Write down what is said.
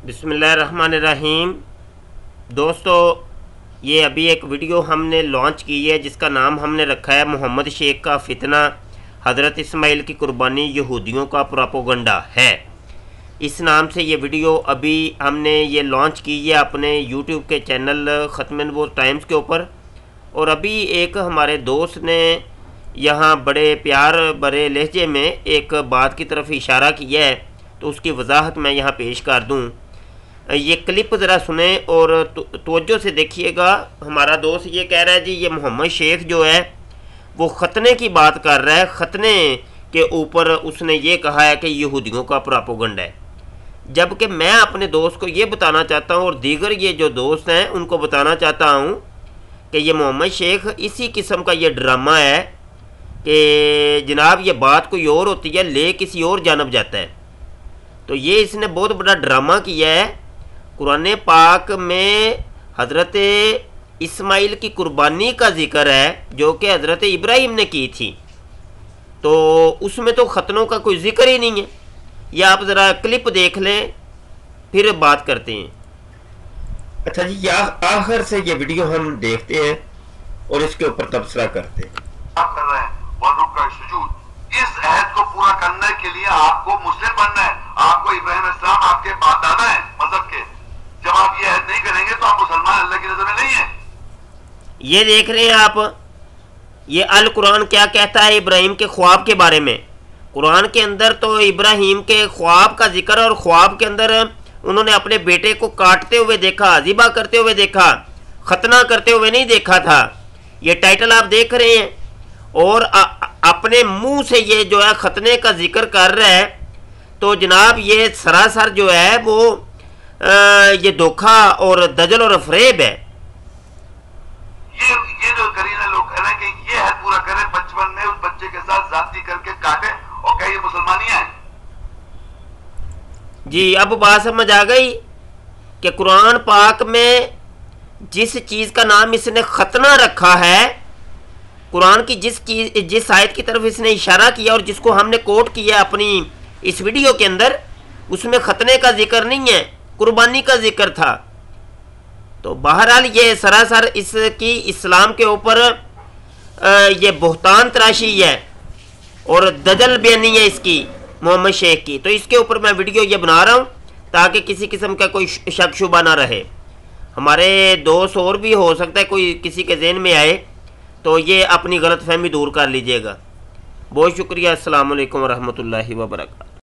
بسم اللہ الرحمن الرحیم۔ دوستو، یہ ابھی ایک ویڈیو ہم نے لانچ کی ہے جس کا نام ہم نے رکھا ہے محمد شیخ کا فتنہ، حضرت اسماعیل کی قربانی یہودیوں کا پروپیگنڈا ہے۔ اس نام سے یہ ویڈیو ابھی ہم نے یہ لانچ کی ہے اپنے یوٹیوب کے چینل ختم نبوت ٹائمز کے اوپر، اور ابھی ایک ہمارے دوست نے یہاں بڑے پیار برے لہجے میں ایک بات کی طرف اشارہ کیا ہے، تو اس کی وضاحت میں یہاں پیش کر دوں۔ یہ کلپ ذرا سنیں اور توجہ سے دیکھیے گا۔ ہمارا دوست یہ کہہ رہا ہے جی یہ محمد شیخ جو ہے وہ ختنے کی بات کر رہا ہے، ختنے کے اوپر اس نے یہ کہا ہے کہ یہودیوں کا پروپیگنڈا ہے، جبکہ میں اپنے دوست کو یہ بتانا چاہتا ہوں اور دیگر یہ جو دوست ہیں ان کو بتانا چاہتا ہوں کہ یہ محمد شیخ اسی قسم کا یہ ڈرامہ ہے کہ جناب یہ بات کوئی اور ہوتی ہے لے کسی اور جانب جاتا ہے۔ تو یہ اس نے بہت بڑا ڈرامہ کیا ہے۔ قرآن پاک میں حضرت اسماعیل کی قربانی کا ذکر ہے جو کہ حضرت ابراہیم نے کی تھی، تو اس میں تو ختنوں کا کوئی ذکر ہی نہیں ہے۔ یہ آپ ذرا کلپ دیکھ لیں پھر بات کرتے ہیں۔ اچھا جی، آخر سے یہ ویڈیو ہم دیکھتے ہیں اور اس کے اوپر تبصرہ کرتے ہیں۔ اس عہد کو پورا کرنے کے لیے آپ کو مسلم بننا ہے، آپ کو ابراہیم السلام آپ کے باپ دادا ہے مذہب کے۔ جب آپ یہ عہد نہیں کریں گے تو آپ مسلمان اللہ کی نظر میں نہیں ہیں۔ یہ دیکھ رہے ہیں آپ، یہ القرآن کیا کہتا ہے ابراہیم کے خواب کے بارے میں۔ قرآن کے اندر تو ابراہیم کے خواب کا ذکر، اور خواب کے اندر انہوں نے اپنے بیٹے کو کاٹتے ہوئے دیکھا، ذبح کرتے ہوئے دیکھا، ختنہ کرتے ہوئے نہیں دیکھا تھا۔ یہ ٹائٹل آپ دیکھ رہے ہیں، اور اپنے منہ سے یہ جو ہے ختنے کا ذکر کر رہا ہے، تو جناب یہ سراسر جو ہے وہ یہ دھوکہ اور دجل اور فریب ہے۔ یہ جو کرینے لوگ کہہ رہے ہیں کہ یہ عہد پورا کریں، بچپن میں اس بچے کے ساتھ زیادتی کر کے کاٹے اور کہ یہ مسلمانیاں ہیں۔ جی اب بات سمجھ آ گئی کہ قرآن پاک میں جس چیز کا نام اس نے ختنہ رکھا ہے، قرآن کی جس آیت کی طرف اس نے اشارہ کیا اور جس کو ہم نے کوٹ کیا اپنی اس ویڈیو کے اندر، اس میں ختنے کا ذکر نہیں ہے، قربانی کا ذکر تھا۔ تو بہرحال یہ سراسر اس کی اسلام کے اوپر یہ بہتان تراشی ہے اور دجل بیانی ہے اس کی، محمد شیخ کی۔ تو اس کے اوپر میں ویڈیو یہ بنا رہا ہوں تاکہ کسی قسم کا کوئی شک شبہ نہ رہے۔ ہمارے دوست اور بھی ہو سکتا ہے کوئی کسی کے ذہن میں آئے تو یہ اپنی غلط فہمی دور کر لیجئے گا۔ بہت شکریہ۔ السلام علیکم ورحمۃ اللہ وبرکاتہ۔